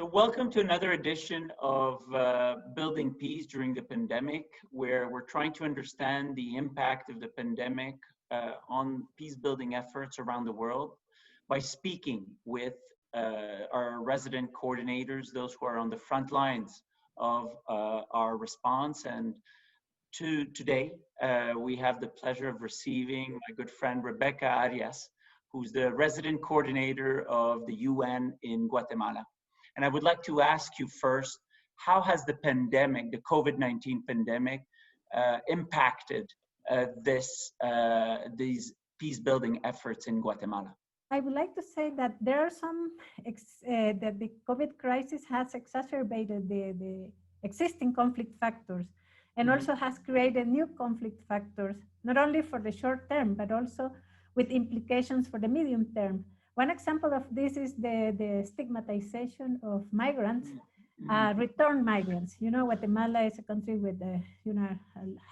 So welcome to another edition of Building Peace during the pandemic, where we're trying to understand the impact of the pandemic on peace building efforts around the world by speaking with our resident coordinators, those who are on the front lines of our response. And today, we have the pleasure of receiving my good friend Rebeca Arias, who's the resident coordinator of the UN in Guatemala. And I would like to ask you first, how has the pandemic, the COVID-19 pandemic, impacted these peace-building efforts in Guatemala? I would like to say that there are some, that the COVID crisis has exacerbated the existing conflict factors and also has created new conflict factors, not only for the short term, but also with implications for the medium term. One example of this is the stigmatization of migrants, return migrants. You know, Guatemala is a country with a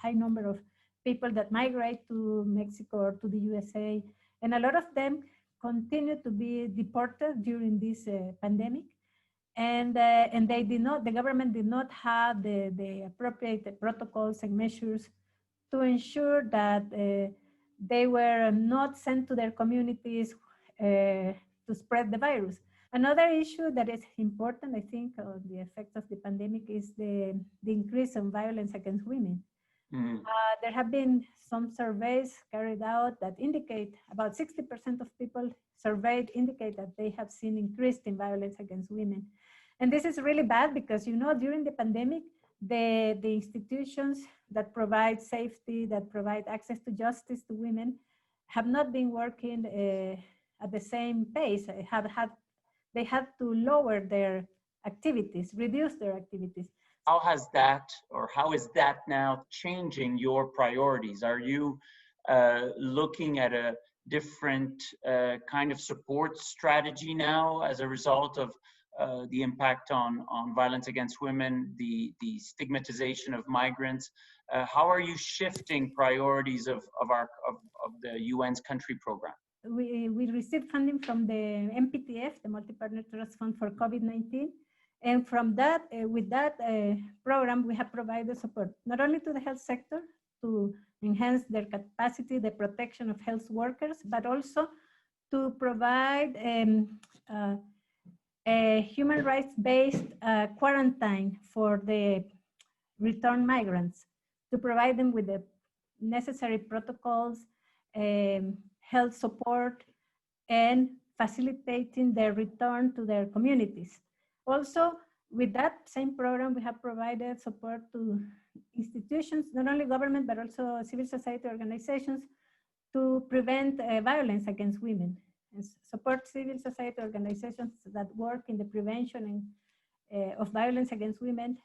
high number of people that migrate to Mexico or to the USA, and a lot of them continue to be deported during this pandemic, and they did not. The government did not have the appropriate protocols and measures to ensure that they were not sent to their communities to spread the virus. Another issue that is important, I think, on the effects of the pandemic is the increase in violence against women. There have been some surveys carried out that indicate about 60% of people surveyed indicate that they have seen increase in violence against women. And this is really bad because, you know, during the pandemic, the institutions that provide safety, that provide access to justice to women have not been working at the same pace. They had to lower their activities, reduce their activities. How has that, or how is that now changing your priorities? Are you looking at a different kind of support strategy now as a result of the impact on violence against women, the stigmatization of migrants? How are you shifting priorities of the UN's country program? We received funding from the MPTF, the Multi-Partner Trust Fund for COVID-19. And from that, with that program, we have provided support, not only to the health sector to enhance their capacity, the protection of health workers, but also to provide a human rights-based quarantine for the return migrants, to provide them with the necessary protocols, health support, and facilitating their return to their communities. Also, with that same program, we have provided support to institutions, not only government, but also civil society organizations, to prevent violence against women, and support civil society organizations that work in the prevention of violence against women,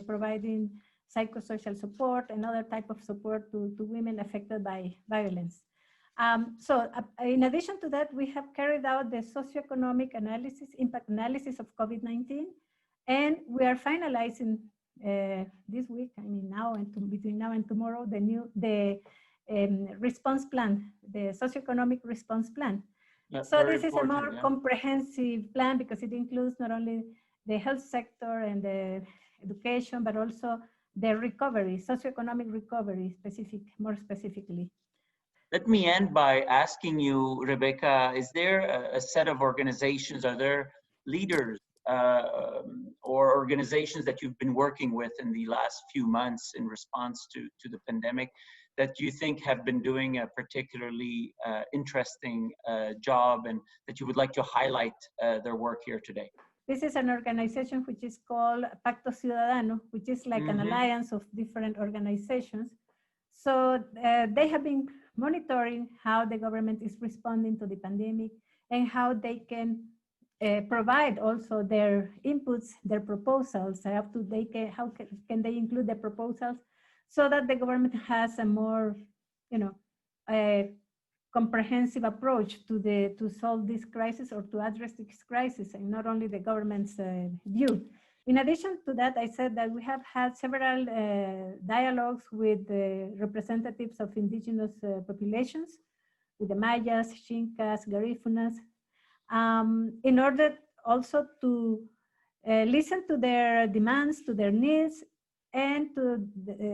providing psychosocial support and other type of support to women affected by violence. So in addition to that, we have carried out the socio-economic analysis, impact analysis of COVID-19, and we are finalizing this week, I mean now and between now and tomorrow, the response plan, the socio-economic response plan. That's so this is a more yeah. comprehensive plan because it includes not only the health sector and the education, but also the recovery, socio-economic recovery, more specifically. Let me end by asking you, Rebeca, is there a set of organizations, are there leaders or organizations that you've been working with in the last few months in response to the pandemic that you think have been doing a particularly interesting job and that you would like to highlight their work here today? This is an organization which is called Pacto Ciudadano, which is like an alliance of different organizations. So they have been monitoring how the government is responding to the pandemic and how they can provide also their inputs, their proposals. How can they include the proposals so that the government has a more, a comprehensive approach to solve this crisis or to address this crisis, and not only the government's view. In addition to that, I said that we have had several dialogues with the representatives of indigenous populations, with the Mayas, Chincas, Garífunas, in order also to listen to their demands, to their needs, and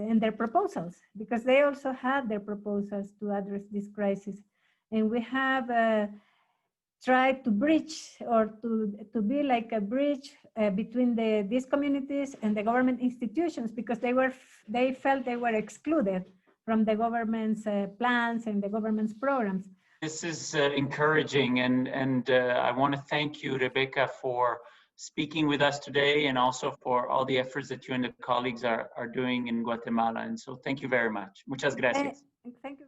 and their proposals, because they also had their proposals to address this crisis. And we have tried to bridge, or to be like a bridge between these communities and the government institutions, because they felt they were excluded from the government's plans and the government's programs. This is encouraging, and I want to thank you, Rebecca, for speaking with us today, and also for all the efforts that you and the colleagues are doing in Guatemala. And so thank you very much. Muchas gracias. Thank you.